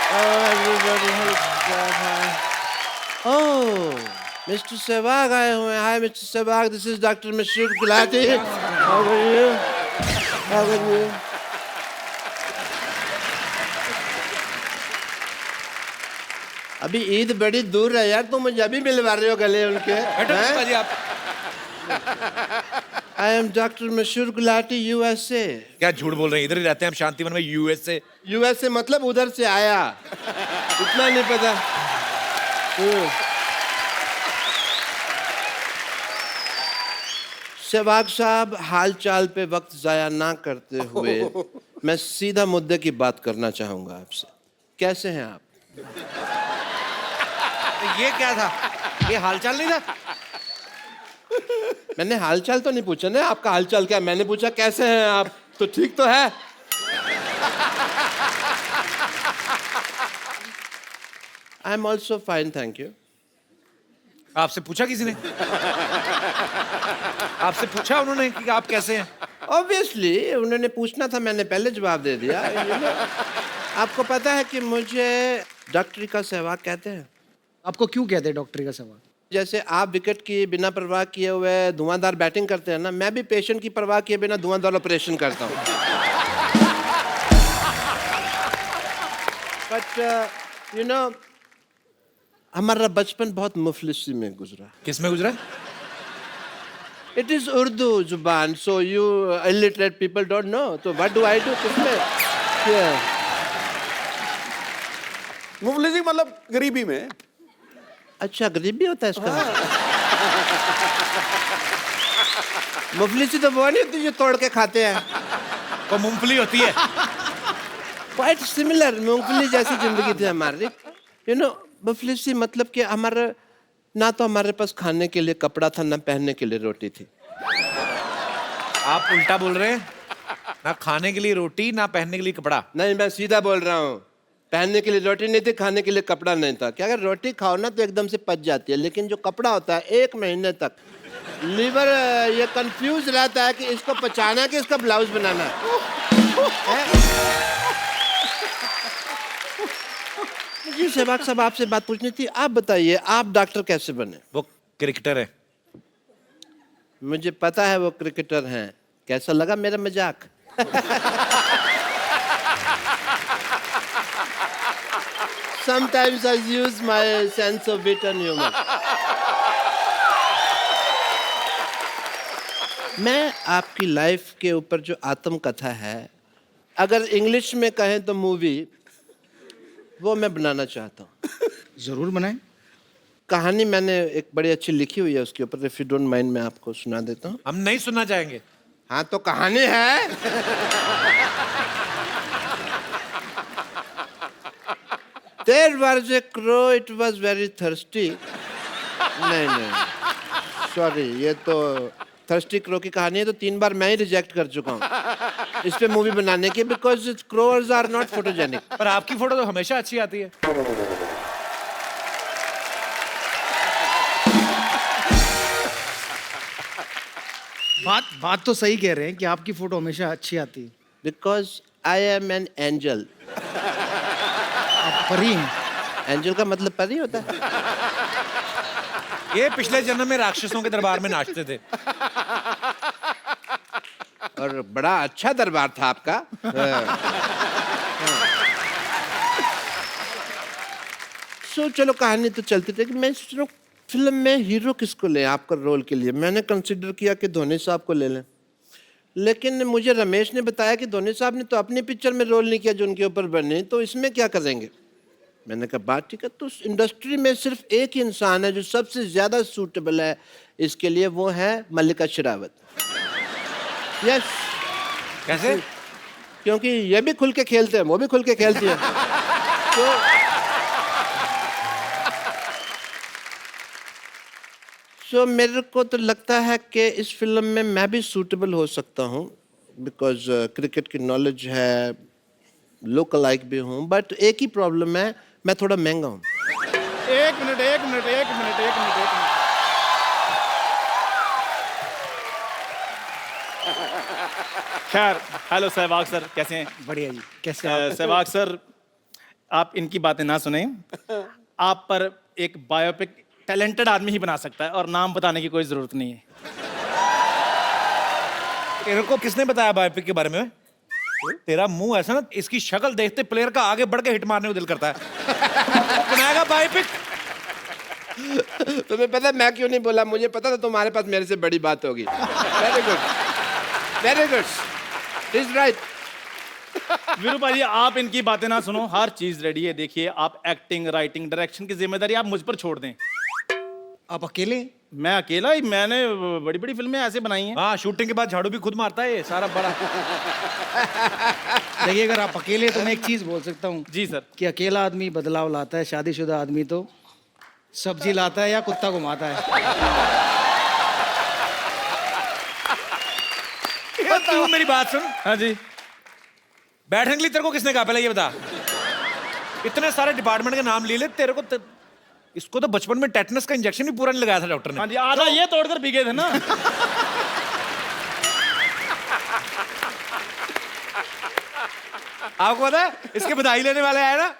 everybody help that hi. Oh, Mr. Sehwag आए हुए हैं. Hi, Mr. Sehwag. This is Dr. Mashroor Gulati. How are you? How are you? अभी ईद बड़ी दूर है यार, तुम मुझे अभी मिलवा रहे हो गले उनके. जी आप I am Dr. Mashroor Gulati, USA. क्या झूठ बोल रहे हैं? इधर ही रहते हैं हम शांतिवन में, यूएस से. USA मतलब उधर से आया. इतना नहीं पता. सहवाग साहब, हाल चाल पे वक्त जाया ना करते हुए मैं सीधा मुद्दे की बात करना चाहूंगा आपसे. कैसे हैं आप? ये क्या था? ये हालचाल नहीं था? मैंने हालचाल तो नहीं पूछा ना, आपका हालचाल क्या? मैंने पूछा कैसे हैं आप, तो ठीक तो है. I am also fine, thank you. आपसे पूछा किसी ने? आपसे पूछा उन्होंने कि आप कैसे हैं? ऑब्वियसली उन्होंने पूछना था, मैंने पहले जवाब दे दिया. आपको पता है कि मुझे डॉक्टरी का सहवाग कहते हैं. आपको क्यों कहते हैं डॉक्टरी का सहवाग? जैसे आप विकेट की बिना परवाह किए हुए धुआंधार बैटिंग करते हैं ना, मैं भी पेशेंट की परवाह किए बिना धुआंधार ऑपरेशन करता हूँ. बट यू नो, हमारा बचपन बहुत मुफलिसी में गुजरा. किस में गुजरा? इट इज उर्दू जुबान, so you illiterate people don't know. तो व्हाट डू आई डू? किसमें? मुफलिसी मतलब गरीबी में. अच्छा, गरीबी होता है इसका. मुफलिसी तो वो नहीं होती जो तोड़ के खाते हैं. वो मूंगफली होती है. क्वाइट सिमिलर, मूंगफली जैसी जिंदगी थी हमारी. यू नो, मुफलिसी मतलब कि हमारा ना तो हमारे पास खाने के लिए कपड़ा था, ना पहनने के लिए रोटी थी. आप उल्टा बोल रहे हैं. ना खाने के लिए रोटी, ना पहनने के लिए कपड़ा. नहीं, मैं सीधा बोल रहा हूँ. पहनने के लिए रोटी नहीं थी, खाने के लिए कपड़ा नहीं था. क्या अगर रोटी खाओ ना तो एकदम से पच जाती है, लेकिन जो कपड़ा होता है 1 महीने तक लीवर ये कंफ्यूज रहता है कि इसको पचाना है कि इसका ब्लाउज बनाना है. जी सहवाग साहब, आपसे बात पूछनी थी. आप बताइए, आप डॉक्टर कैसे बने? वो क्रिकेटर है. मुझे पता है वो क्रिकेटर हैं. कैसा लगा मेरा मजाक? Sometimes I use my sense of wit and humor. मैं आपकी लाइफ के ऊपर जो आत्मकथा है, अगर इंग्लिश में कहें तो मूवी, वो मैं बनाना चाहता हूँ. जरूर बनाएं. कहानी मैंने एक बड़ी अच्छी लिखी हुई है उसके ऊपर. इफ यू डोंट माइंड मैं आपको सुना देता हूँ. हम नहीं सुनना चाहेंगे. हाँ तो कहानी है. There was a crow, it was very thirsty. नहीं, सॉरी, ये तो थर्स्टी क्रो की कहानी है, तो 3 बार मैं ही रिजेक्ट कर चुका हूँ इस पे मूवी बनाने की, because crows are not photogenic. पर आपकी फोटो तो हमेशा अच्छी आती है. बात तो सही कह रहे हैं कि आपकी फोटो हमेशा अच्छी आती है. Because I am an angel. आप परी हैं. एंजल का मतलब परी होता है. ये पिछले जन्म में राक्षसों के दरबार में नाचते थे. और बड़ा अच्छा दरबार था आपका. सो चलो कहानी तो चलती थी कि मैं सोच रहा हूँ फिल्म में हीरो किसको लें आपका रोल के लिए. मैंने कंसिडर किया कि धोनी साहब को ले लें, लेकिन मुझे रमेश ने बताया कि धोनी साहब ने तो अपनी पिक्चर में रोल नहीं किया जो उनके ऊपर बने, तो इसमें क्या करेंगे. मैंने कहा बात ठीक है, तो इंडस्ट्री में सिर्फ एक ही इंसान है जो सबसे ज्यादा सूटेबल है इसके लिए, वो है मल्लिका शेरावत. यस. कैसे? क्योंकि ये भी खुल के खेलते हैं, वो भी खुल के खेलती है. तो मेरे को तो लगता है कि इस फिल्म में मैं भी सूटेबल हो सकता हूँ, बिकॉज क्रिकेट की नॉलेज है, लोकल लाइक भी हूँ. बट एक ही प्रॉब्लम है, मैं थोड़ा महंगा हूँ. एक मिनट. खैर, हेलो सहवाग सर, कैसे हैं? बढ़िया जी. कैसे सहवाग सर, आप इनकी बातें ना सुने। आप पर एक बायोपिक टैलेंटेड आदमी ही बना सकता है और नाम बताने की कोई जरूरत नहीं है। तेरे को किसने बताया बायोपिक के बारे में? तेरा मुंह ऐसा ना, इसकी शक्ल देखते प्लेयर का आगे बढ़ के हिट मारने को दिल करता है। बनाएगा बायोपिक। तुम्हें पता है मैं क्यों नहीं बोला? मुझे पता था तुम्हारे पास मेरे से बड़ी बात होगी। Very good, very good, is right. Veeru भाई आप इनकी बातें ना सुनो, हर चीज रेडी है। देखिए आप एक्टिंग, राइटिंग, डायरेक्शन की जिम्मेदारी आप मुझ पर छोड़ दें। आप अकेले? मैं अकेला ही, मैंने बड़ी बड़ी फिल्में ऐसे बनाई हैं। हाँ, शूटिंग के बाद झाड़ू भी खुद मारता है ये सारा बड़ा। देखिए अगर आप अकेले तो मैं एक चीज बोल सकता हूँ जी सर। कि अकेला आदमी बदलाव लाता है, शादीशुदा आदमी तो सब्जी लाता है या कुत्ता घुमाता है। तू मेरी बात सुन। हाँ जी। बैठने के लिए तेरे को किसने कहा पहले ये बता? इतने सारे डिपार्टमेंट के नाम ले ले तेरे को इसको तो बचपन में टेटनस का इंजेक्शन भी पूरा नहीं लगाया था डॉक्टर ने। हाँ जी, आधा ये तोड़कर पी गए थे ना। आपको पता है इसके बधाई लेने वाले आए ना,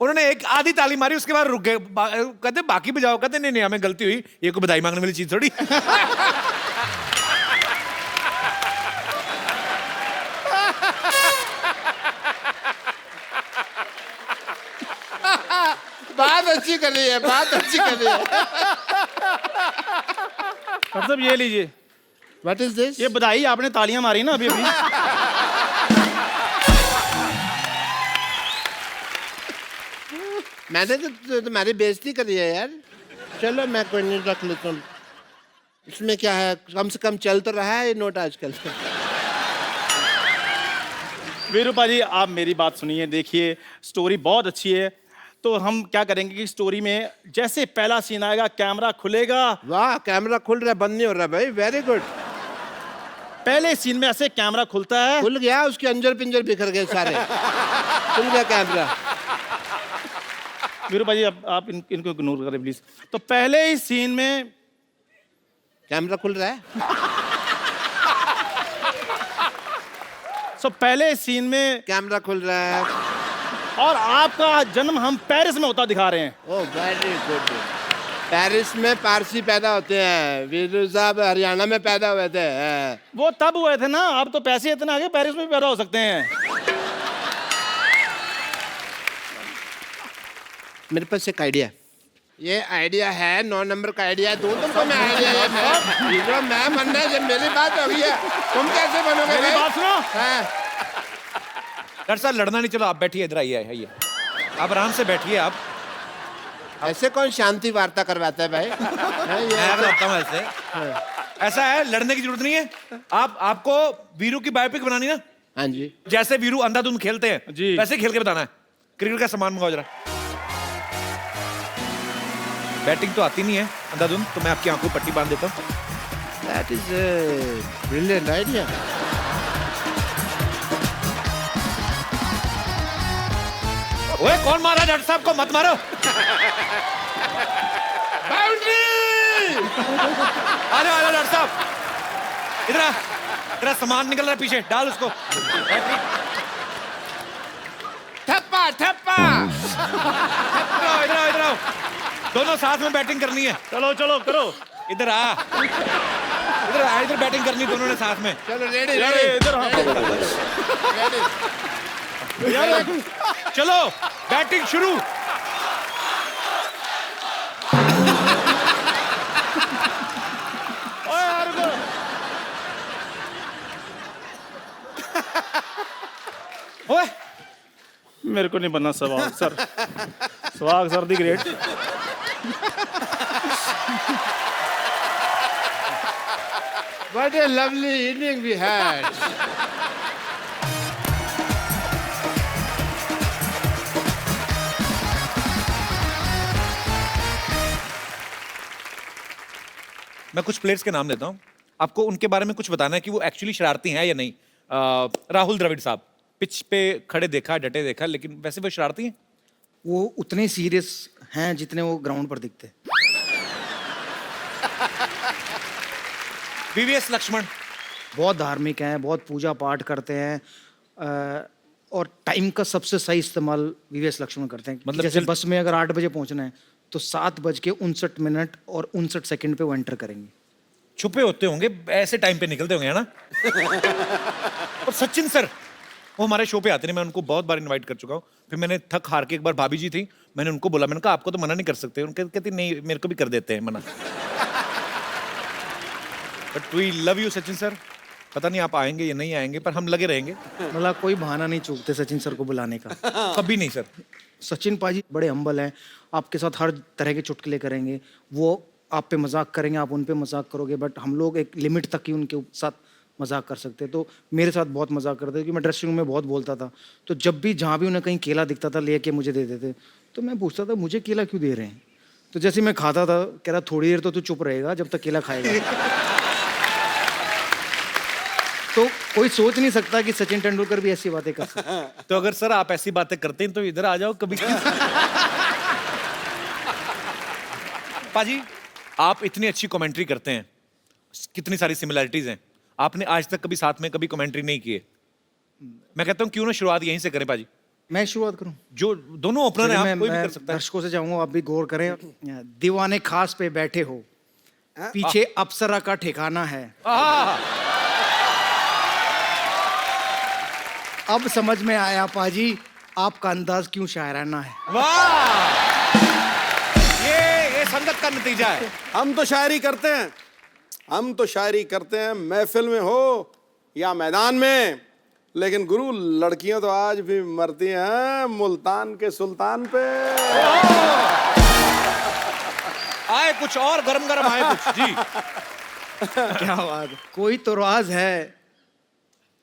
उन्होंने एक आधी ताली मारी, उसके बाद रुक गए। कहते बाकी बजाओ, कहते नहीं नहीं हमें गलती हुई, ये कोई बधाई मांगने वाली चीज थोड़ी। बात अच्छी कर रही है, बात अच्छी कर रही है। मतलब ये लीजिए, व्हाट इज दिस? ये बधाई आपने तालियां मारी ना अभी अभी। मैंने तो तुम्हारी बेइज्जती करी है यार। चलो मैं कोई नहीं, रख लेता हूँ। इसमें क्या है, कम से कम चल तो रहा है ये नोट आजकल। वीरू भाजी आप मेरी बात सुनिए। देखिए स्टोरी बहुत अच्छी है, तो हम क्या करेंगे कि स्टोरी में जैसे पहला सीन आएगा कैमरा खुलेगा। वाह, कैमरा खुल रहा है, बंद नहीं हो रहा भाई। Very good. पहले सीन में ऐसे कैमरा खुलता है। खुल गया, उसके अंजर पिंजर बिखर गए सारे। खुल गया कैमरा। वीरू भाजी आप इनको इग्नोर करें प्लीज। तो पहले ही सीन में कैमरा खुल रहा है। पहले सीन में कैमरा खुल रहा है। और आपका जन्म हम पेरिस में होता दिखा रहे हैं। Oh very good. पेरिस में पारसी पैदा होते हैं, वीरू साहब हरियाणा में पैदा हुए थे। वो तब हुए थे ना, आप तो पैसे इतने आगे पेरिस में भी पैदा हो सकते हैं। मेरे पास एक आइडिया। ये आइडिया है 9 नंबर का आइडिया। दूं तुमको मैं आइडिया? ये मैं बनना है, जब मेरी बात हो गई है तुम कैसे बनोगे? मेरी बात सुनो। हाँ। डॉक्टर साहब लड़ना नहीं, चलो आप बैठिए, इधर आइए आइए, आप आराम से बैठिए। आप ऐसे कौन शांति वार्ता करवाता है भाई? हाँ, ये मैं बताता हूँ ऐसे। ऐसा है, लड़ने की जरूरत नहीं है। आपको वीरू की बायोपिक बनानी ना, हाँ जी। जैसे वीरू अंधाधुंध खेलते हैं जी। वैसे खेल के बताना है। क्रिकेट का सामान मंगाओ जरा। बैटिंग तो आती नहीं है अंधाधुंध, तो मैं आपकी आंखों पट्टी बांध देता हूँ। That is a brilliant idea. ओए कौन मारा डॉक्टर साहब को? मत मारो। बाउंड्री! आ जाओ डॉक्टर साहब, इधर आ। तेरा सामान निकल रहा है पीछे, डाल उसको। ठप्पा ठप्पा। इधर आओ, इधर आओ। दोनों साथ में बैटिंग करनी है। चलो चलो करो। इधर आ, इधर आ, इधर बैटिंग करनी दोनों ने साथ में। चलो रेडी अरे रेडी इधर रेडी। चलो बैटिंग शुरू। ओए मेरे को नहीं बनना Sehwag sir. Sehwag sir the great. What a lovely evening we had. मैं कुछ प्लेयर्स के नाम देता हूँ, आपको उनके बारे में कुछ बताना है कि वो एक्चुअली शरारती हैं या नहीं। राहुल द्रविड़ साहब, पिच पे खड़े देखा, डटे देखा, लेकिन वैसे वो शरारती हैं? वो उतने सीरियस हैं जितने वो ग्राउंड पर दिखते। वीवीएस लक्ष्मण बहुत धार्मिक हैं, बहुत पूजा पाठ करते हैं। और टाइम का सबसे सही इस्तेमाल वीवीएस लक्ष्मण करते हैं। मतलब जैसे चिल- बस में अगर 8 बजे पहुंचना है तो 7:59 और 59 पे वो एंटर करेंगे। छुपे होते होंगे, ऐसे टाइम पे निकलते होंगे, है ना? और सचिन सर, वो हमारे शो पे आते हैं, मैं उनको बहुत बार इनवाइट कर चुका हूँ। फिर मैंने थक हार के, एक बार भाभी जी थी, मैंने उनको बोला, मैंने कहा आपको तो मना नहीं कर सकते। उनके कहती नहीं, मेरे को भी कर देते हैं मना। But we love you Sachin sir. पता नहीं आप आएंगे या नहीं आएंगे, पर हम लगे रहेंगे। मतलब कोई बहाना नहीं चूकते सचिन सर को बुलाने का। कभी नहीं सर। सचिन पाजी बड़े हम्बल हैं, आपके साथ हर तरह के चुटकुले करेंगे, वो आप पे मजाक करेंगे, आप उन पे मजाक करोगे, बट हम लोग एक लिमिट तक ही उनके साथ मजाक कर सकते हैं। तो मेरे साथ बहुत मजाक करते थे कि मैं ड्रेसिंग रूम में बहुत बोलता था, तो जब भी जहाँ भी उन्हें कहीं केला दिखता था लेके मुझे दे देते, तो मैं पूछता था मुझे केला क्यों दे रहे हैं। तो जैसे मैं खाता था, कह रहा थोड़ी देर तो तू चुप रहेगा जब तक केला खाएगा। तो कोई सोच नहीं सकता कि सचिन तेंदुलकर भी ऐसी बातें कर सकते हैं। तो अगर सर आप ऐसी बातें करते हैं तो इधर आ जाओ कभी। पाजी, आप इतनी अच्छी कमेंट्री करते हैं, कितनी सारी सिमिलरिटीज हैं, आपने आज तक कभी साथ में कभी कमेंट्री नहीं की है। मैं कहता हूं क्यों ना शुरुआत यहीं से करें पाजी। मैं शुरुआत करूं? जो दोनों ओपनर हैं, आप कोई भी मैं कर सकता है। दर्शकों से चाहूंगा आप भी गौर करें। दीवाने खास पे बैठे हो, पीछे अप्सरा का ठिकाना है, आहा, अब समझ में आया पाजी आपका अंदाज क्यों शायराना है। वाह, ये संगत का नतीजा है। हम तो शायरी करते हैं, हम तो शायरी करते हैं, महफिल में हो या मैदान में। लेकिन गुरु, लड़कियां तो आज भी मरती हैं मुल्तान के सुल्तान पे। आए कुछ और गरम गरम आए कुछ जी। क्या बात है। कोई तो राज है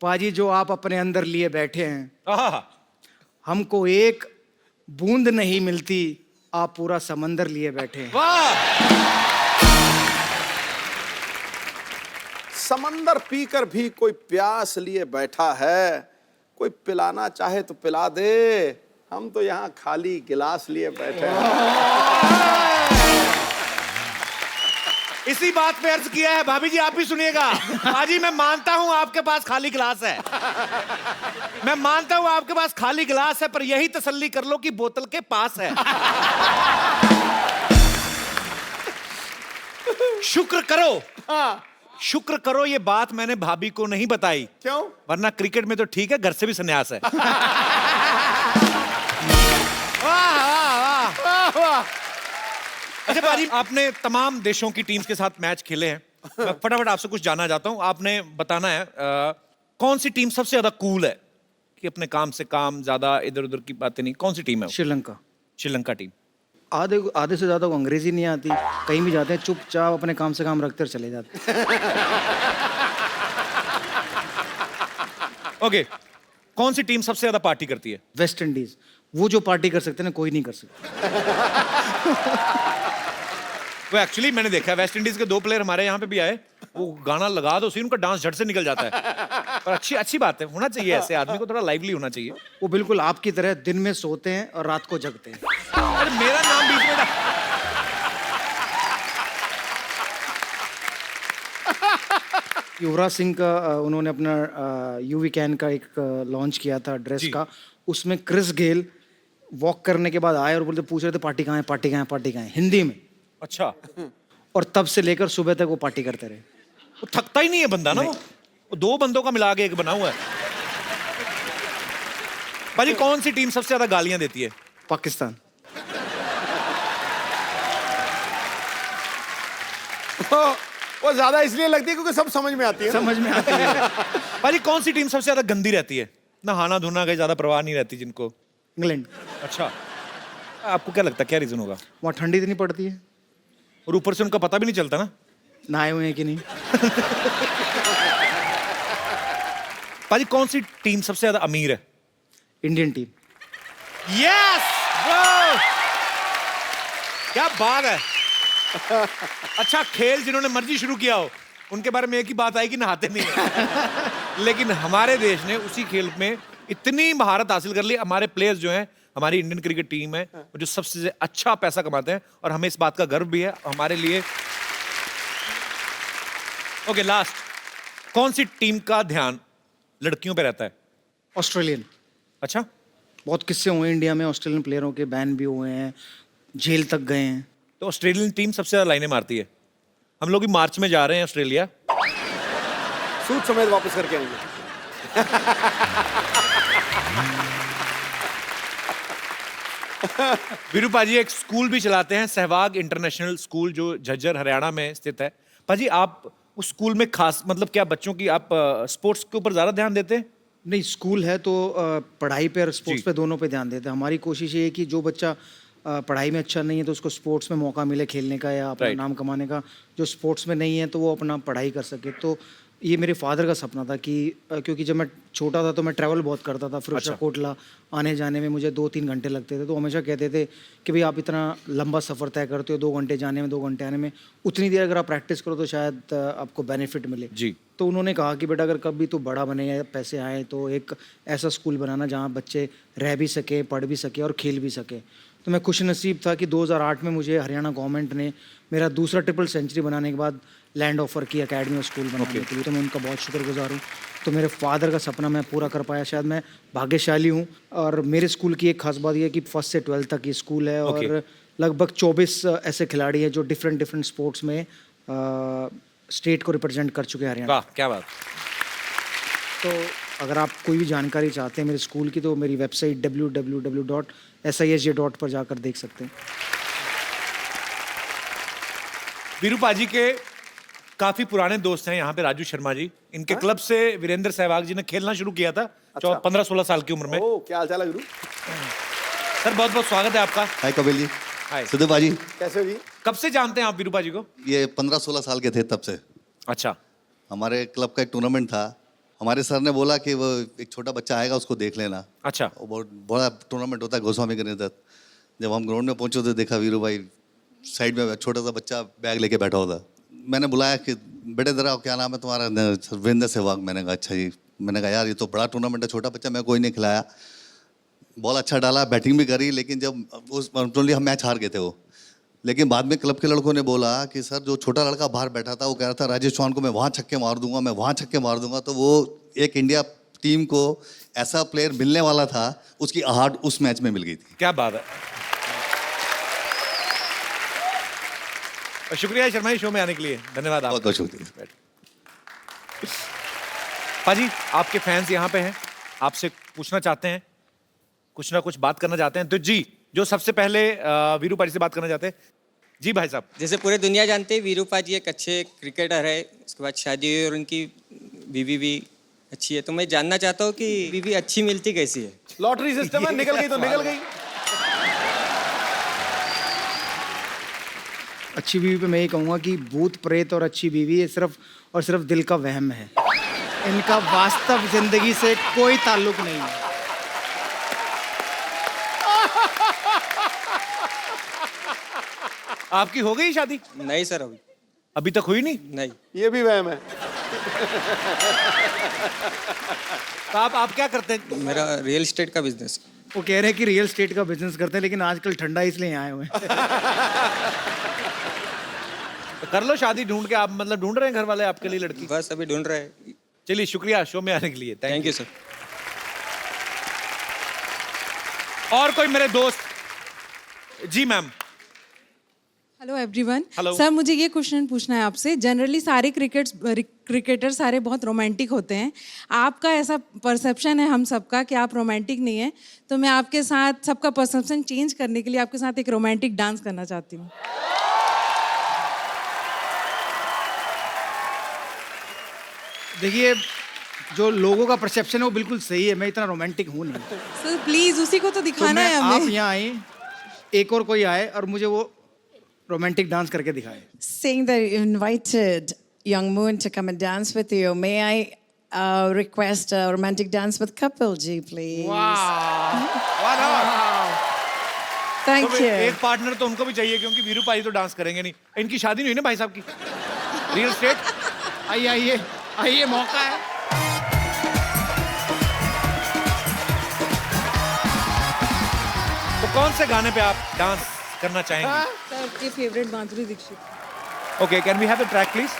पाजी जो आप अपने अंदर लिए बैठे हैं, आहा, हमको एक बूंद नहीं मिलती, आप पूरा समंदर लिए बैठे हैं। वाह, समंदर पीकर भी कोई प्यास लिए बैठा है, कोई पिलाना चाहे तो पिला दे, हम तो यहाँ खाली गिलास लिए बैठे हैं। इसी बात पे अर्ज किया है। भाभी जी आप भी सुनिएगा। पाजी, मैं मानता हूं आपके पास खाली गिलास है, मैं मानता हूं आपके पास खाली गिलास है, पर यही तसल्ली कर लो कि बोतल के पास है। शुक्र करो, शुक्र करो ये बात मैंने भाभी को नहीं बताई। क्यों? वरना क्रिकेट में तो ठीक है, घर से भी संन्यास है। वाह वाह वाह वाह। अच्छा पाजी, आपने तमाम देशों की टीम्स के साथ मैच खेले हैं। मैं फटाफट आपसे कुछ जानना चाहता हूं। आपने बताना है कौन सी टीम सबसे ज्यादा कूल है, कि अपने काम से काम, ज्यादा इधर उधर की बातें नहीं। कौन सी टीम है वो? श्रीलंका। श्रीलंका टीम। आधे से ज्यादा को अंग्रेजी नहीं आती, कहीं भी जाते हैं चुपचाप अपने काम से काम रखते और चले जाते हैं। ओके, कौन सी टीम सबसे ज्यादा पार्टी करती है? West Indies. वो जो पार्टी कर सकते हैं ना, कोई नहीं कर सकता। वो एक्चुअली मैंने देखा है, वेस्ट इंडीज के 2 प्लेयर हमारे यहाँ पे भी आए, वो गाना लगा दो, उनका डांस झट से निकल जाता है। पर अच्छी बात है, होना चाहिए ऐसे आदमी को, थोड़ा लाइवली होना चाहिए। वो बिल्कुल आपकी तरह दिन में सोते हैं और रात को जगते हैं। अरे मेरा नाम बीच में युवराज सिंह का उन्होंने अपना यूवी कैन का एक लॉन्च किया था ड्रेस जी। का, उसमें क्रिस गेल वॉक करने के बाद आए और बोलते, पूछ रहे थे पार्टी कहाँ है, पार्टी कहाँ है, पार्टी कहाँ है, हिंदी में। अच्छा, और तब से लेकर सुबह तक वो पार्टी करते रहे। वो थकता ही नहीं है बंदा ना। वो 2 बंदों का मिला के एक बना हुआ है। भाजी, कौन सी टीम सबसे ज्यादा गालियां देती है? पाकिस्तान। वो ज्यादा इसलिए लगती है क्योंकि सब समझ में आती है ना। समझ में आती है। भाजी, कौन सी टीम सबसे ज्यादा गंदी रहती है? नहाना धोना का ज्यादा परवाह नहीं रहती जिनको। इंग्लैंड। अच्छा, आपको क्या लगता है क्या रीजन होगा? वहाँ ठंडी इतनी पड़ती है, और ऊपर से उनका पता भी नहीं चलता ना। नहाए हुए हैं कि नहीं। भाजी, कौन सी टीम सबसे ज्यादा अमीर है? Indian team. यस ब्रो, क्या बात है। अच्छा, खेल जिन्होंने मर्जी शुरू किया हो उनके बारे में एक ही बात आई कि नहाते नहीं है। लेकिन हमारे देश ने उसी खेल में इतनी महारत हासिल कर ली। हमारे प्लेयर्स जो हैं, हमारी इंडियन क्रिकेट टीम है, जो सबसे अच्छा पैसा कमाते हैं, और हमें इस बात का गर्व भी है हमारे लिए। ओके, लास्ट, कौन सी टीम का ध्यान लड़कियों पे रहता है? ऑस्ट्रेलियन। अच्छा, बहुत किस्से हुए हैं इंडिया में, ऑस्ट्रेलियन प्लेयरों के बैन भी हुए हैं, जेल तक गए हैं। तो ऑस्ट्रेलियन टीम सबसे ज्यादा लाइनें मारती है। हम लोग भी मार्च में जा रहे हैं ऑस्ट्रेलिया। सूट समेत वापस करके आएंगे। वीरू पाजी एक स्कूल भी चलाते हैं, सहवाग इंटरनेशनल स्कूल, जो झज्जर हरियाणा में स्थित है। पाजी आप उस स्कूल में खास मतलब क्या बच्चों की आप स्पोर्ट्स के ऊपर ज्यादा ध्यान देते हैं? नहीं, स्कूल है तो पढ़ाई पे और स्पोर्ट्स जी। पे दोनों पे ध्यान देते हैं। हमारी कोशिश ये है कि जो बच्चा पढ़ाई में अच्छा नहीं है तो उसको स्पोर्ट्स में मौका मिले खेलने का या अपना Right. नाम कमाने का। जो स्पोर्ट्स में नहीं है तो वो अपना पढ़ाई कर सके। तो ये मेरे फादर का सपना था कि क्योंकि जब मैं छोटा था तो मैं ट्रैवल बहुत करता था, फिरोजशाह अच्छा। कोटला आने जाने में मुझे 2-3 घंटे लगते थे। तो हमेशा कहते थे कि भाई आप इतना लंबा सफ़र तय करते हो, 2 घंटे जाने में 2 घंटे आने में, उतनी देर अगर आप प्रैक्टिस करो तो शायद आपको बेनिफिट मिले। जी। तो उन्होंने कहा कि बेटा अगर कभी तू बड़ा बने या पैसे आए तो एक ऐसा स्कूल बनाना जहाँ बच्चे रह भी सके, पढ़ भी सके और खेल भी सके। तो मैं खुश नसीब था कि 2008 में मुझे हरियाणा गवर्नमेंट ने मेरा दूसरा ट्रिपल सेंचुरी बनाने के बाद लैंड ऑफर की अकेडमी और स्कूल बनाने के लिए। तो मैं उनका बहुत शुक्रगुजार हूँ। तो मेरे फादर का सपना मैं पूरा कर पाया, शायद मैं भाग्यशाली हूँ। और मेरे स्कूल की एक खास बात यह है कि 1st से 12th तक ये स्कूल है और लगभग 24 ऐसे खिलाड़ी हैं जो डिफरेंट डिफरेंट स्पोर्ट्स में स्टेट को रिप्रेजेंट कर चुके हैं हरियाणा। वाह, क्या बात। तो अगर आप कोई भी जानकारी चाहते हैं मेरे स्कूल की तो मेरी वेबसाइट www.sisj.in पर जाकर देख सकते हैं। वीरू पाजी के काफी पुराने दोस्त हैं यहाँ पे राजू शर्मा जी। इनके क्लब से वीरेंद्र सहवाग जी ने खेलना शुरू किया था 15-16 साल की उम्र में। ओ क्या हाल चाल है गुरु? सर बहुत बहुत स्वागत है आपका। हाय कपिल जी। हाय। सिद्धू बाजी, कैसे हो जी? कब से जानते हैं आप वीरू पाजी को? ये 15-16 साल के थे तब से। अच्छा, हमारे क्लब का एक टूर्नामेंट था, हमारे सर ने बोला कि वो एक छोटा बच्चा आएगा उसको देख लेना। अच्छा। वो बहुत बड़ा टूर्नामेंट होता है गोस्वामी के नेतृत्व। जब हम ग्राउंड में पहुंचे तो देखा वीरू भाई साइड में छोटा सा बच्चा बैग लेके बैठा होता। मैंने बुलाया कि बेटे जरा क्या नाम है तुम्हारा? वीरेंद्र सहवाग। मैंने कहा अच्छा जी। मैंने कहा यार ये तो बड़ा टूर्नामेंट है, छोटा बच्चा, मैं कोई नहीं खिलाया। बॉल अच्छा डाला, बैटिंग भी करी, लेकिन जब उस हम मैच हार गए थे वो। लेकिन बाद में क्लब के लड़कों ने बोला कि सर जो छोटा लड़का बाहर बैठा था वो कह रहा था राजेश चौहान को मैं वहाँ छक्के मार दूंगा, मैं वहाँ छक्के मार दूंगा। तो वो एक इंडिया टीम को ऐसा प्लेयर मिलने वाला था, उसकी आहट उस मैच में मिल गई थी। क्या बात है। और शुक्रिया शर्मा जी शो में आने के लिए, धन्यवाद बहुत आपका। बहुत शुक्रिया। पाजी आपके फैंस यहाँ पे हैं, आपसे पूछना चाहते हैं, कुछ ना कुछ बात करना चाहते हैं। तो जी, जो सबसे पहले वीरू पाजी से बात करना चाहते हैं, जी भाई साहब। जैसे पूरे दुनिया जानते हैं वीरू पाजी एक अच्छे क्रिकेटर है, उसके बाद शादी हुई और उनकी बीवी भी अच्छी है। तो मैं जानना चाहता हूँ कि बीवी अच्छी मिलती कैसी है? लॉटरी सिस्टम है, निकल गई तो निकल गई। अच्छी बीवी पे मैं ये कहूँगा कि भूत प्रेत और अच्छी बीवी ये सिर्फ और सिर्फ दिल का वहम है। इनका वास्तव जिंदगी से कोई ताल्लुक नहीं है। आपकी हो गई शादी? नहीं सर, अभी अभी तक हुई नहीं? नहीं। ये भी वहम है। तो आप क्या करते हैं? मेरा रियल एस्टेट का बिजनेस। वो कह रहे हैं कि रियल एस्टेट का बिजनेस करते हैं, लेकिन आजकल ठंडा इसलिए यहाँ आए हुए हैं। तो कर लो शादी ढूंढ के। आप मतलब ढूंढ रहे हैं घर वाले आपके लिए लड़की? बस अभी ढूंढ रहे हैं। चलिए शुक्रिया शो में आने के लिए। Thank you sir. और कोई मेरे दोस्त? जी ma'am. Hello everyone. Hello. Sir मुझे ये क्वेश्चन पूछना है आपसे। जनरली सारे क्रिकेटर सारे बहुत रोमांटिक होते हैं, आपका ऐसा परसेप्शन है हम सबका कि आप रोमांटिक नहीं है, तो मैं आपके साथ सबका परसेप्शन चेंज करने के लिए आपके साथ एक रोमांटिक डांस करना चाहती हूँ। देखिए, जो लोगों का परसेप्शन है वो बिल्कुल सही है। मैं इतना रोमांटिक हूँ नहीं। सर प्लीज उसी को तो तो दिखाना मैं है आप हमें। यहाँ आए, एक और कोई आए और मुझे वो रोमांटिक डांस करके दिखाए। Seeing that you invited Young Moon to come and dance with you, may I request a romantic dance with Kapil ji, please? Thank तो you. एक पार्टनर तो उनको भी चाहिए, क्योंकि वीरू पाजी तो डांस करेंगे नहीं। इनकी शादी नहीं हुई ना भाई साहब की? Real estate. आइए आइए आइए, मौका है। तो कौन से गाने पे आप डांस करना चाहेंगे? सर आपकी favourite Madhuri Dixit. Okay, can we have the track please?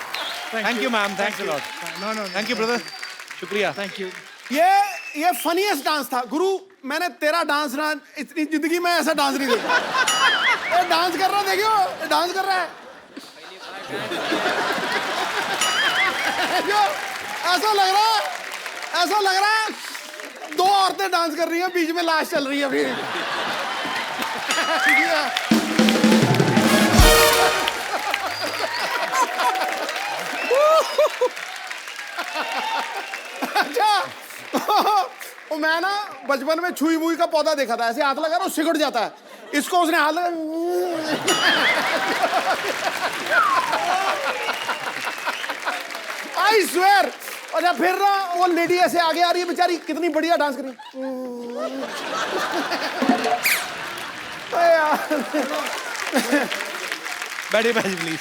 Thank you ma'am, thanks a lot. No no, thank you brother, शुक्रिया। Thank you. ये ये फनीएस्ट डांस था गुरु। मैंने तेरा डांस ना इतनी जिंदगी में ऐसा डांस नहीं देखा। ये डांस कर रहा है, देखियो ये डांस कर रहा है। जो ऐसा लग रहा है दो औरतें डांस कर रही हैं, बीच में लाश चल रही है अभी। अच्छा तो मैं ना बचपन में छुई मुई का पौधा देखा था, ऐसे हाथ लगा ना सिकुड़ जाता है, इसको उसने हाथ लगा। I swear. अच्छा फिर ना वो लेडी ऐसे आगे आ रही है बेचारी, कितनी बढ़िया डांस कर रही है। बैठिए भाई प्लीज।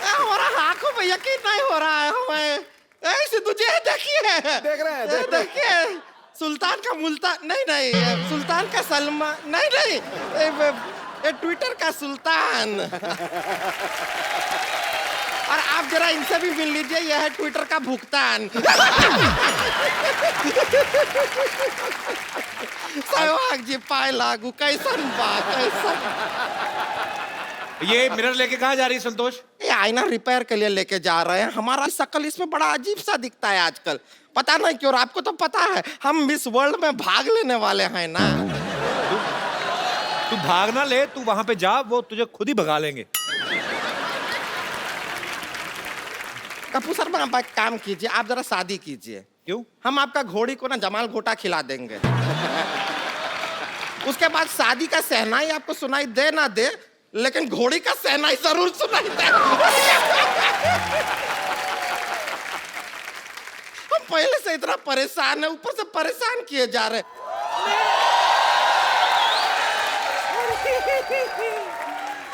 हमारा आंखों में यकीन नहीं हो रहा है हमें। ऐसे तुझे देखिए, देख रहे हैं देखिए सुल्तान का मुल्तान नहीं सुल्तान का सलमान नहीं ये ट्विटर का सुल्तान। और आप जरा इनसे भी मिल लीजिए, यह है ट्विटर का भुगतान। सहवाग जी पाए लागू कैसन बात कैसन। ये मिरर लेके कहाँ जा रही है संतोष? ये आईना रिपेयर के लिए लेके जा रहे हैं। हमारा शक्ल इसमें बड़ा अजीब सा दिखता है आजकल, पता नहीं क्यों। आपको तो पता है हम मिस वर्ल्ड में भाग लेने वाले हैं ना। तू भाग ना ले, तू वहां पे जा, वो तुझे खुद ही भगा लेंगे। कपूर सर आप एक काम कीजिए, आप जरा शादी कीजिए। क्यों? हम आपका घोड़ी को ना जमाल घोटा खिला देंगे। उसके बाद शादी का सहनाई आपको सुनाई दे ना दे, लेकिन घोड़ी का सहनाई जरूर सुनाई दे। हम पहले से इतना परेशान है, ऊपर से परेशान किए जा रहे।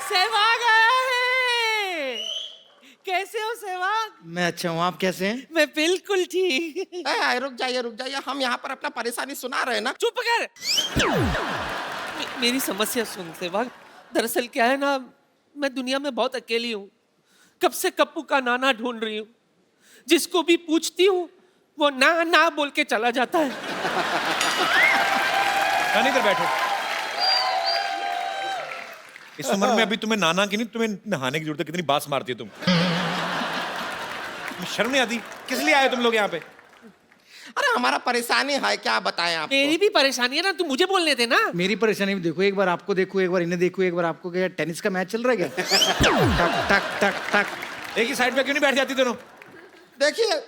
सहवाग आया है। कैसे हो सहवाग? मैं अच्छा हूँ, आप कैसे हैं? मैं बिल्कुल ठीक। रुक जाइए, हम यहाँ पर अपना परेशानी सुना रहे हैं ना। चुप कर। मेरी समस्या सुन सहवाग। दरअसल क्या है ना, मैं दुनिया में बहुत अकेली हूँ। कब से कप्पू का नाना ढूंढ रही हूँ। जिसको भी पूछती हूँ वो ना बोल के चला जाता है। नानी इधर बैठो। इस उम्र में अभी तुम्हें नाना की नहीं, तुम्हें नहाने की जरूरत है। कितनी बात मारती है तुम। शर्म नहीं आती? किस लिए आए तुम लोग यहाँ पे? अरे हमारा परेशानी है, क्या बताएं आपको। मेरी भी परेशानी है ना, तुम मुझे बोलने थे ना। मेरी परेशानी भी देखो, एक बार आपको देखो, एक बार इन्हें देखो, एक बार आपको। क्या टेनिस का मैच चल रहा है क्या? टक टक टक टक। एक ही साइड पे क्यों नहीं बैठ जाती दोनों? देखिए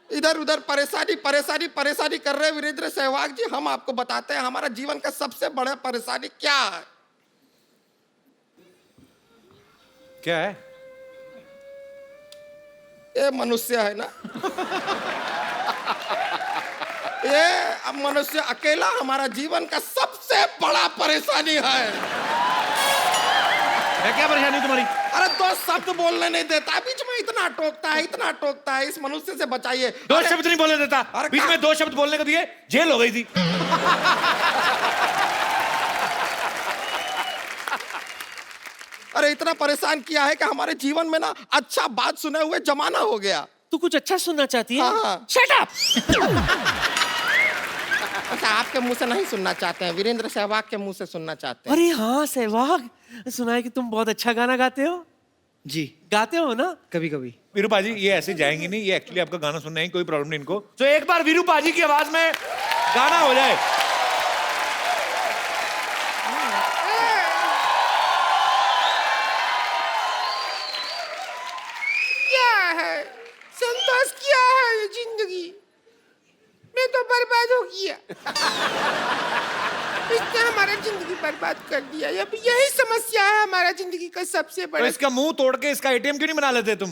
इधर उधर परेशानी कर रहे हैं वीरेंद्र सहवाग जी। हम आपको बताते हैं हमारा जीवन का सबसे बड़ा परेशानी क्या है। क्या है? ये मनुष्य है ना, ये अब मनुष्य अकेला हमारा जीवन का सबसे बड़ा परेशानी है। क्या परेशानी तुम्हारी? अरे दो शब्द बोलने नहीं देता, बीच में इतना टोकता है। इस मनुष्य से बचाइए। दो शब्द नहीं बोलने देता। बीच में दो शब्द बोलने को दिए जेल हो गई थी। अरे इतना परेशान किया है कि हमारे जीवन में ना अच्छा बात सुने हुए जमाना हो गया। तू कुछ अच्छा सुनना चाहती है? हाँ। Shut up. अच्छा आपके मुंह से नहीं सुनना चाहते हैं, वीरेंद्र सहवाग के मुंह से सुनना चाहते हैं। अरे हाँ सहवाग, सुना है कि तुम बहुत अच्छा गाना गाते हो। जी गाते हो ना? कभी कभी। वीरू पाजी ये ऐसे जाएंगे नहीं, ये एक्चुअली आपका गाना सुनना है, कोई प्रॉब्लम नहीं इनको। तो एक बार वीरू पाजी की आवाज में गाना हो जाए। क्या है संतोष, क्या है ये जिंदगी में तो बर्बाद हो गया। इसने हमारा जिंदगी बर्बाद कर दिया। अब यही समस्या है हमारा जिंदगी का सबसे तो बड़ा। इसका मुंह तोड़ के इसका एटीएम क्यों नहीं बना लेते तुम?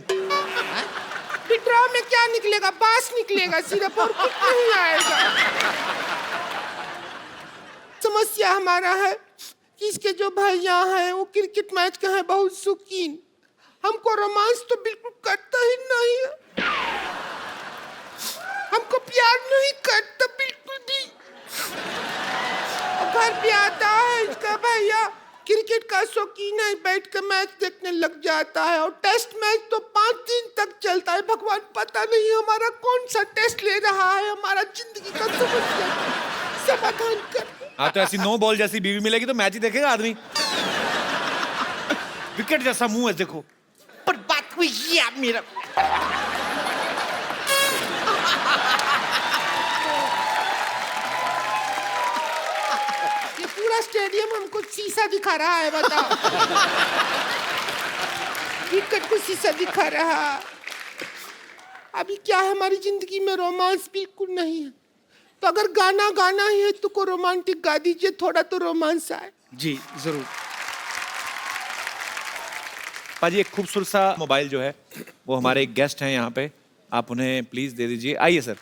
विड्रॉ में क्या निकलेगा, बांस निकलेगा सिर्फ, और कुछ नहीं आएगा। समस्या हमारा है कि इसके जो भैया हैं वो क्रिकेट मैच का है बहुत शौकीन। हमको रोमांस तो बिल्कुल करता ही नहीं है, हमको प्यार नहीं करता बिल्कुल भी। घर पे आता है इसका भैया, क्रिकेट का शौकीन है, बैठ कर मैच देखने लग जाता है, और टेस्ट मैच तो 5 दिन तक चलता है। भगवान पता नहीं हमारा कौन सा टेस्ट ले रहा है, हमारा जिंदगी का समस्या समाधान कर। हाँ तो ऐसी 9 बॉल जैसी बीवी मिलेगी तो मैच ही देखेगा आदमी। विकेट जैसा मुंह है देखो। पर बात हुई ये मेरा, ये पूरा स्टेडियम हमको शीशा दिखा रहा है, बताओ। विकेट को शीशा दिखा रहा। अभी क्या है, हमारी जिंदगी में रोमांस बिल्कुल नहीं है, तो अगर गाना गाना ही है तो को रोमांटिक गा दीजिए, थोड़ा तो रोमांस आए। जी जरूर। पाजी एक खूबसूरत सा मोबाइल जो है वो हमारे एक गेस्ट हैं यहाँ पे, आप उन्हें प्लीज दे दीजिए। आइए सर।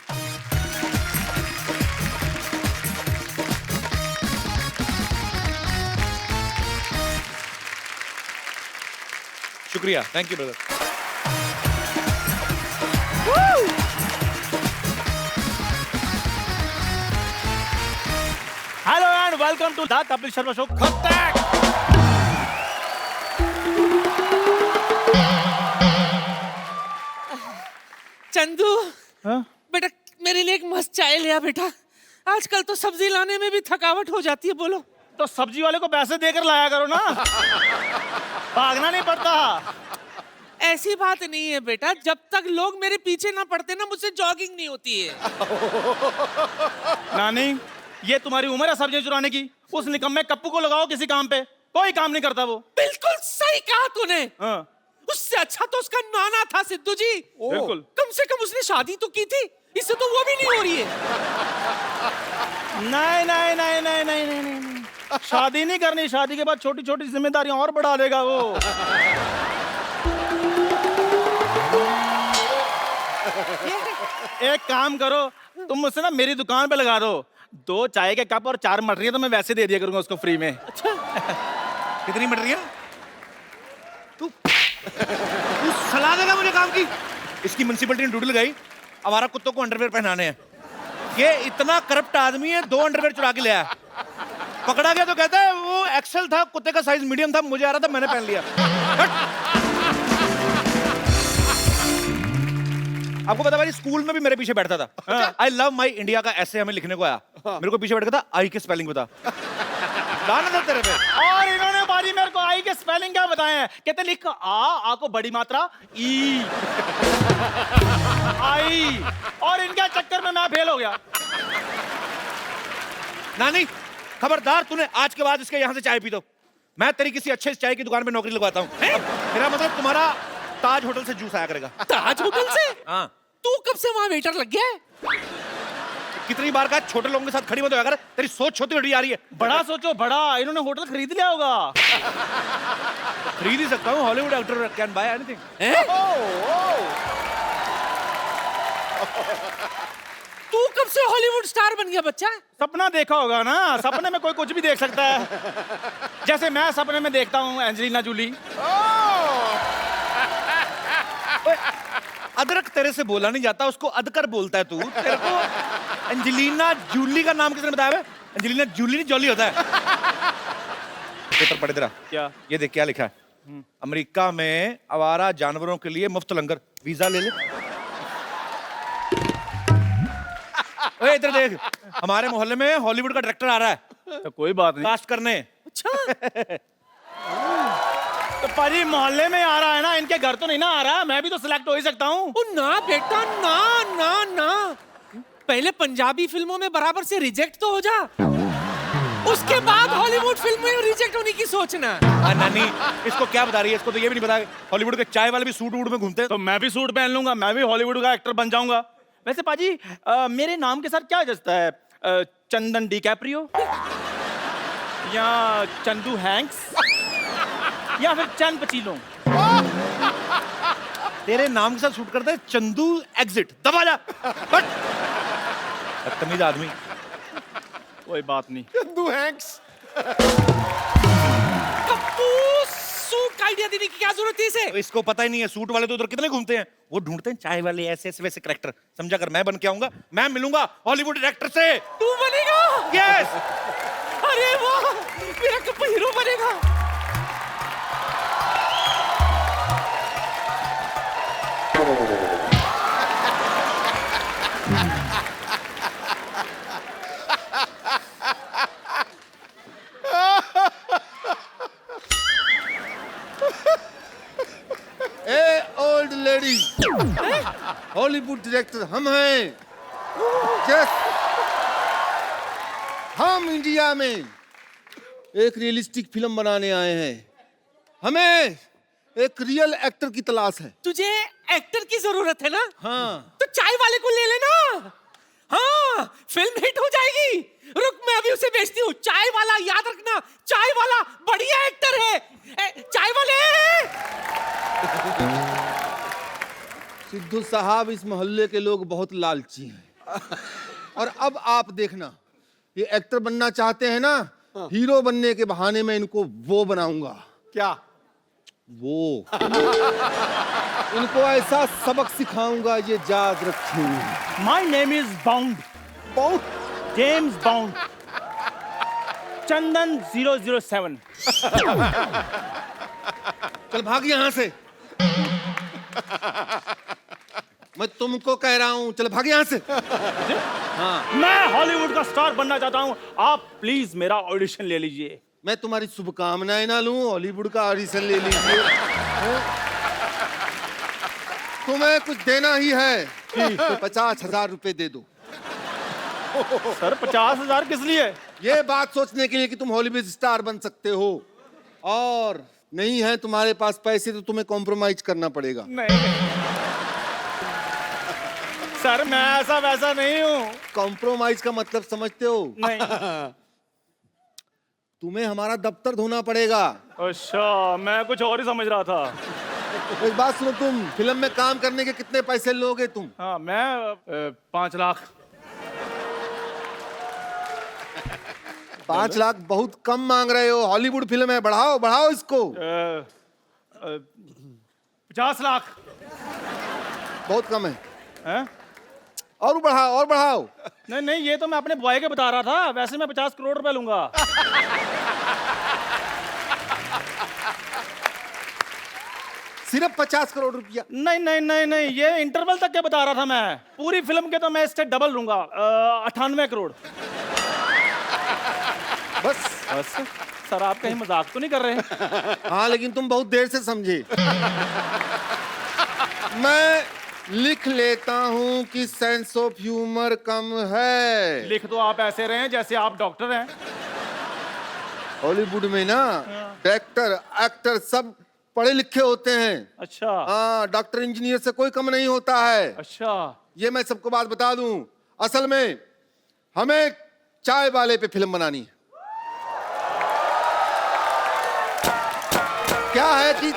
शुक्रिया, thank you brother. Hello and welcome to the Kapil Sharma show. Chandu, हाँ? बेटा मेरे लिए एक मस्त चाय ले आ बेटा। आजकल तो सब्जी लाने में भी थकावट हो जाती है। बोलो। तो सब्जी वाले को पैसे देकर लाया करो ना, भागना नहीं पड़ता। ऐसी बात नहीं है बेटा, जब तक लोग मेरे पीछे ना पड़ते ना मुझसे जॉगिंग नहीं होती है। नानी, ये तुम्हारी उम्र है सब्जियां चुराने की। उस निकम्मे कप्पू को लगाओ किसी काम पे, कोई काम नहीं करता वो। बिल्कुल सही कहा तूने। हाँ। उससे अच्छा तो उसका नाना था सिद्धू जी। बिल्कुल। कम से कम उसने शादी तो की थी, इससे तो वो भी नहीं हो रही है। नहीं नहीं नहीं नहीं नहीं नहीं नहीं, शादी नहीं करनी। शादी के बाद छोटी छोटी जिम्मेदारियां और बढ़ा देगा वो। एक काम करो, तुम मुझसे ना मेरी दुकान पे लगा दो, 2 चाय के कप और 4 मटरियां तो मैं वैसे दे दिया करूंगा उसको फ्री में। अच्छा, कितनी मटरियां? तू सलाह देगा मुझे काम की? इसकी म्युनिसिपैलिटी ने ड्यूटी लगाई आवारा कुत्तों को अंडरवेयर पहनाने हैं। ये इतना करप्ट आदमी है, 2 अंडरवेयर चुरा के ले आया। पकड़ा गया तो कहता है वो एक्सेल था, कुत्ते का साइज मीडियम था, मुझे आ रहा था मैंने पहन लिया। आपको पता भाई, स्कूल में भी मेरे पीछे बैठता था। आई लव माई इंडिया का ऐसे हमें लिखने को आया, मेरे को पीछे बैठ गया था, आई के स्पेलिंग बता। गाना था तेरे पे। और इन्होंने बाजी मेरे को आई के स्पेलिंग क्या बताए हैं? कहते लिख आ को बड़ी मात्रा ई आई, और इनके चक्कर में मैं फेल हो गया। नानी खबरदार, तूने आज के बाद इसके यहाँ से चाय पी दो। मैं तेरी किसी अच्छे चाय की दुकान पे नौकरी लगवाता हूँ। मेरा मतलब तुम्हारा ताज होटल से जूस आया करेगा। ताज होटल से? हाँ। तू कब से वहां वेटर लग गया है? कितनी बार कहा छोटे लोगों के साथ खड़ी मत होया कर, तेरी सोच छोटी छोटी आ रही है। बड़ा सोचो बड़ा, इन्होंने होटल खरीद लिया होगा। खरीद ही सकता हूँ, Hollywood actor can buy anything. तू कब से हॉलीवुड स्टार बन गया बच्चा? सपना देखा होगा ना, सपने में कोई कुछ भी देख सकता है। जैसे मैं सपने में देखता हूँ एंजेलिना जूली। अदरक तेरे से बोला नहीं जाता, उसको अदकर बोलता है तू। तेरे को एंजेलिना जूली का नाम किसने बताया? एंजेलिना जूली नहीं, जॉली होता है। पेपर पढ़े तेरा क्या? ये देख क्या लिखा है। अमेरिका में आवारा जानवरों के लिए मुफ्त लंगर, वीजा ले ले। ओए इधर देख, हमारे मोहल्ले में हॉलीवुड का डायरेक्टर आ रहा है तो कोई बात नहीं, कास्ट करने। अच्छा। तो पाजी मोहल्ले में आ रहा है ना, इनके घर तो नहीं ना आ रहा, मैं भी तो सिलेक्ट हो ही सकता हूँ। ना बेटा ना ना ना, पहले पंजाबी फिल्मों में बराबर से रिजेक्ट तो हो जा, उसके बाद हॉलीवुड फिल्म में रिजेक्ट होने की सोचना। नानी इसको क्या बता रही है? इसको तो ये भी नहीं पता हॉलीवुड के चाय वाले भी सूट वूट में घूमते हैं। तो मैं भी सूट पहन लूंगा, मैं भी हॉलीवुड का एक्टर बन जाऊंगा। वैसे पाजी मेरे नाम के साथ क्या जचता है? चंदन डी कैप्रियो, या चंदू हैंक्स, या फिर चंद पचीलो? तेरे नाम के साथ शूट करता है चंदू एग्जिट। दबा जा, बदतमीज आदमी। कोई बात नहीं। चंदू हैंक्स। कप्पू, सूट का आइडिया देने की क्या जरूरत है इसे? इसको पता ही नहीं है, सूट वाले तो उधर कितने घूमते हैं, वो ढूंढते हैं चाय वाले ऐसे ऐसे वैसे कैरेक्टर। समझा कर मैं बन के आऊंगा, मैं मिलूंगा हॉलीवुड डायरेक्टर से। तू बनेगा? यस। अरे वाह, मेरा कप्पू हीरो बनेगा। ए ओल्ड लेडी, हॉलीवुड डायरेक्टर हम हैं। यस, हम इंडिया में एक रियलिस्टिक फिल्म बनाने आए हैं। हमें एक रियल एक्टर की तलाश है। तुझे एक्टर की जरूरत है ना? हाँ। तो चाय वाले को ले लेना। हाँ, फिल्म हिट हो जाएगी। रुक, मैं अभी उसे भेजती हूँ। चाय वाला, याद रखना, चाय वाला बढ़िया एक्टर है। चाय वाले। सिद्धू साहब, इस मोहल्ले के लोग बहुत लालची हैं। और अब आप देखना, ये एक्टर बनना चाहते हैं ना, हीरो बनने के बहाने में इनको वो बनाऊंगा। क्या? वो इनको ऐसा सबक सिखाऊंगा, ये याद रखेंगे। My name is bound, James bound, Chandan 007। चल भाग यहाँ से। मैं तुमको कह रहा हूँ, चल भाग यहाँ से। मैं हॉलीवुड का स्टार बनना चाहता हूँ, आप प्लीज मेरा ऑडिशन ले लीजिए। मैं तुम्हारी शुभकामनाएं ना लूं, हॉलीवुड का ऑडिशन ले लीजिए। तुम्हें कुछ देना ही है तो 50,000 रुपए दे दो। सर 50,000 किस लिए? ये बात सोचने के लिए कि तुम हॉलीवुड स्टार बन सकते हो, और नहीं है तुम्हारे पास पैसे तो तुम्हें कॉम्प्रोमाइज करना पड़ेगा। नहीं सर, मैं ऐसा वैसा नहीं हूँ। कॉम्प्रोमाइज का मतलब समझते हो? नहीं। तुम्हें हमारा दफ्तर धोना पड़ेगा। अच्छा, मैं कुछ और ही समझ रहा था। एक बात सुनो, तुम फिल्म में काम करने के कितने पैसे लोगे तुम? हाँ, मैं 5 लाख। 5 लाख बहुत कम मांग रहे हो, हॉलीवुड फिल्म है, बढ़ाओ बढ़ाओ इसको। 50 लाख। बहुत कम है। हैं? और बढ़ाओ और बढ़ाओ। नहीं नहीं, ये तो मैं अपने बॉय के बता रहा था, वैसे मैं 50 करोड़ रुपए लूंगा। सिर्फ 50 करोड़ रुपया? नहीं नहीं नहीं नहीं, ये इंटरवल तक के बता रहा था मैं। पूरी फिल्म के तो मैं इससे डबल लूंगा, 98 करोड़। बस? बस सर, आप कहीं मजाक तो नहीं कर रहे? हाँ, लेकिन तुम बहुत देर से समझे। मैं लिख लेता हूँ कि सेंस ऑफ ह्यूमर कम है। लिख तो आप ऐसे रहे हैं जैसे आप डॉक्टर हैं। हॉलीवुड में ना डायरेक्टर एक्टर सब पढ़े लिखे होते हैं। अच्छा। हाँ, डॉक्टर इंजीनियर से कोई कम नहीं होता है। अच्छा। ये मैं सबको बात बता दूं। असल में हमें चाय वाले पे फिल्म बनानी है। क्या है कि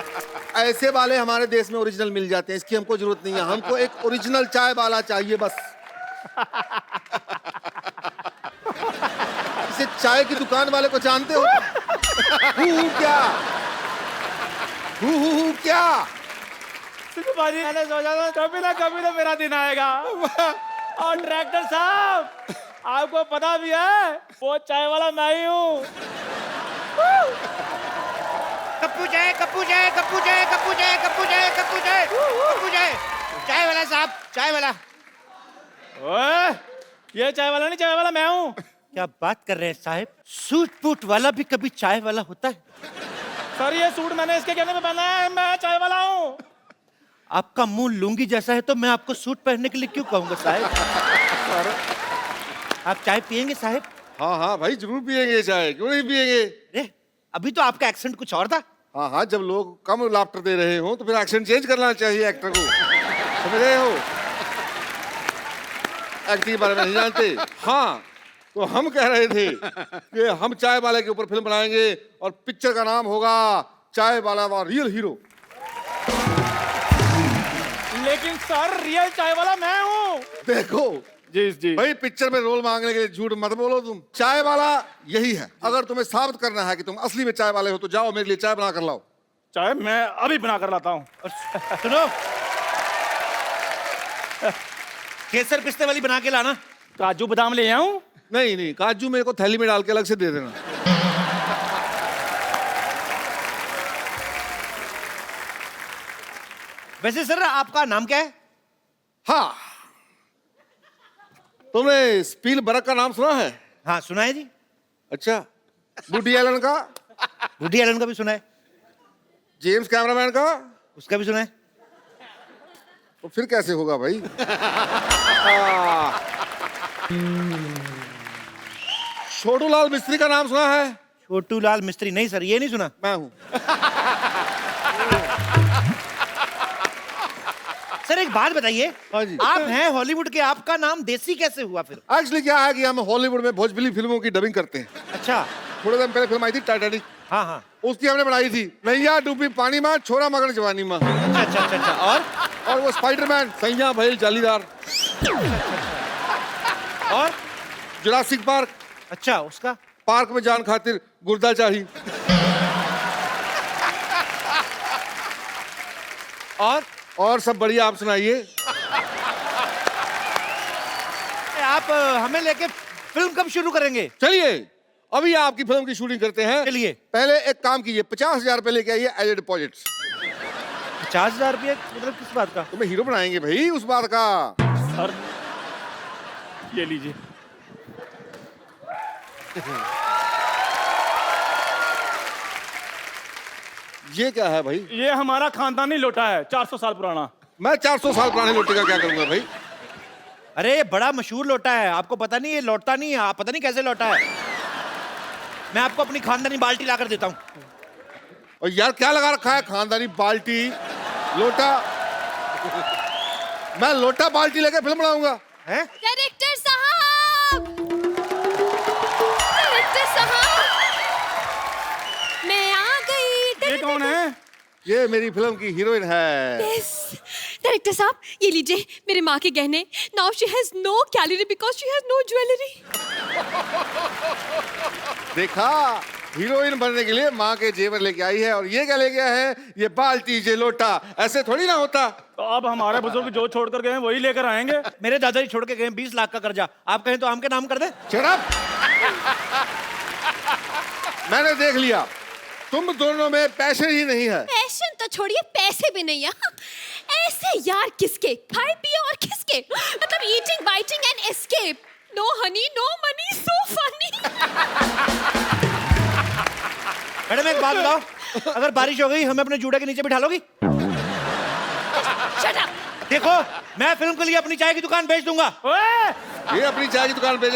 ऐसे वाले हमारे देश में ओरिजिनल मिल जाते हैं, इसकी हमको जरूरत नहीं है। हमको एक ओरिजिनल चाय वाला चाहिए बस। इसे चाय की दुकान वाले को जानते हो? क्या क्या? बाजी, मैंने सोचा था कभी ना मेरा दिन आएगा। और डायरेक्टर साहब, आपको पता भी है वो चाय वाला मैं ही हूँ। कप्पू जाए, कप्पू जाए, कप्पू जाए, कप्पू जाए, कप्पू जाए, कप्पू जाए, कप्पू जाए। चाय वाला साहब, चाय वाला। ओए, ये चाय वाला नहीं, चाय वाला मैं हूँ। क्या बात कर रहे हैं साहब? सूट बूट वाला भी कभी चाय वाला होता है? सर, ये सूट मैंने इसके कहने पे पहना है, मैं चाय वाला हूँ। आपका मुंह लुंगी जैसा है तो मैं आपको सूट पहनने के लिए क्यों कहूंगा साहब? सर, आप चाय पियेंगे साहब? हाँ हाँ भाई, जरूर पियेंगे चाय, क्यों नहीं पियेंगे? अरे, अभी तो आपका एक्सेंट कुछ और था। हाँ हाँ, जब लोग कम लाफ्टर दे रहे हो तो फिर एक्शन चेंज करना चाहिए एक्टर को। समझ रहे हो? एक्टिंग के बारे में नहीं जानते? हाँ, तो हम कह रहे थे कि हम चाय वाले के ऊपर फिल्म बनाएंगे और पिक्चर का नाम होगा चाय वाला व रियल हीरो। लेकिन सर, रियल चाय वाला मैं हूँ। देखो जी जी भाई, पिक्चर में रोल मांगने के लिए झूठ मत बोलो तुम। चाय वाला यही है। अगर तुम्हें साबित करना है कि तुम असली में चाय वाले हो तो जाओ मेरे लिए चाय बना कर लाओ। चाय मैं अभी बना कर लाता हूँ। सुनो, केसर पिस्ते वाली बना के लाना। काजू बादाम ले आऊं? नहीं नहीं, काजू मेरे को थैली में डाल के अलग से दे देना। वैसे सर आपका नाम क्या है? हाँ, तुमने स्पीलबर्ग का नाम सुना है? हाँ सुना है जी। अच्छा, वुडी एलन का? वुडी एलन का भी सुना है। जेम्स कैमरामैन का? उसका भी सुना है। तो फिर कैसे होगा भाई? छोटू लाल मिस्त्री का नाम सुना है? छोटू लाल मिस्त्री? नहीं सर, ये नहीं सुना। मैं हूं। सर एक बात बताइए, हाँ जी। आप हैं हॉलीवुड के, आपका नाम देसी कैसे हुआ फिर? एक्चुअली क्या है कि हम हॉलीवुड में भोजपुरी फिल्मों की डबिंग करते हैं। अच्छा। थोड़े दिन पहले फिल्म आई थी टाइटैनिक, हाँ हाँ। उसकी हमने बनाई थी नैया डूबी पानी में, छोरा मगन जवानी में। अच्छा अच्छा अच्छा अच्छा। और वो स्पाइडरमैन सैया भइल जालीदार, और जुरासिक पार्क, अच्छा उसका पार्क में जान खातिर गुर्दा चाहिए। और सब बढ़िया, आप सुनाइए। आप हमें लेके फिल्म कब शुरू करेंगे? चलिए अभी आपकी फिल्म की शूटिंग करते हैं। चलिए। पहले एक काम कीजिए, 50,000 रुपए लेके आइए एज ए डिपॉजिट। 50,000 रुपये मतलब किस बात का? तुम्हें हीरो बनाएंगे भाई, उस बात का। सर ये लीजिए। ये क्या है भाई? ये हमारा खानदानी लोटा है, 400 साल पुराना। मैं 400 साल पुराने लोटे का क्या करूंगा भाई? अरे ये बड़ा मशहूर लोटा है, आपको पता नहीं? ये लौटता नहीं है, आप पता नहीं कैसे लौटा है। मैं आपको अपनी खानदानी बाल्टी लाकर देता हूँ। और यार क्या लगा रखा है? खानदानी बाल्टी, लोटा। मैं लोटा बाल्टी लेके फिल्म बनाऊंगा? हैं? डायरेक्टर साहब, डायरेक्टर साहब, मैं आ गई। ये कौन है? ये मेरी फिल्म की हीरोइन है। यस डायरेक्टर साहब, ये लीजिए मेरे माँ के गहने। Now she has no calorie because she has no jewellery. देखा, हीरोइन बनने के लिए माँ के जेवर लेके आई है, और ये क्या लेके आया है? ये बाल्टी, ये लोटा। ऐसे थोड़ी ना होता। तो अब हमारे बुजुर्ग जो छोड़ कर गए हैं वही लेकर आएंगे। मेरे दादाजी छोड़ के गए 20 लाख का कर्जा, आप कहें तो आम के नाम कर दे। शराब। मैंने देख लिया, तुम दोनों में पैसे ही नहीं है। पैशन तो छोड़िए, पैसे भी नहीं है। ऐसे यार किसके? खाए पिए और किसके? मतलब eating biting and escape. No honey no money, so funny. Madam एक बात बताओ, अगर बारिश हो गई हमें अपने जूड़े के नीचे बिठा लोगी? Shut up. देखो मैं फिल्म के लिए अपनी चाय की दुकान बेच दूंगा। ओए! ये अपनी चाय की दुकान पे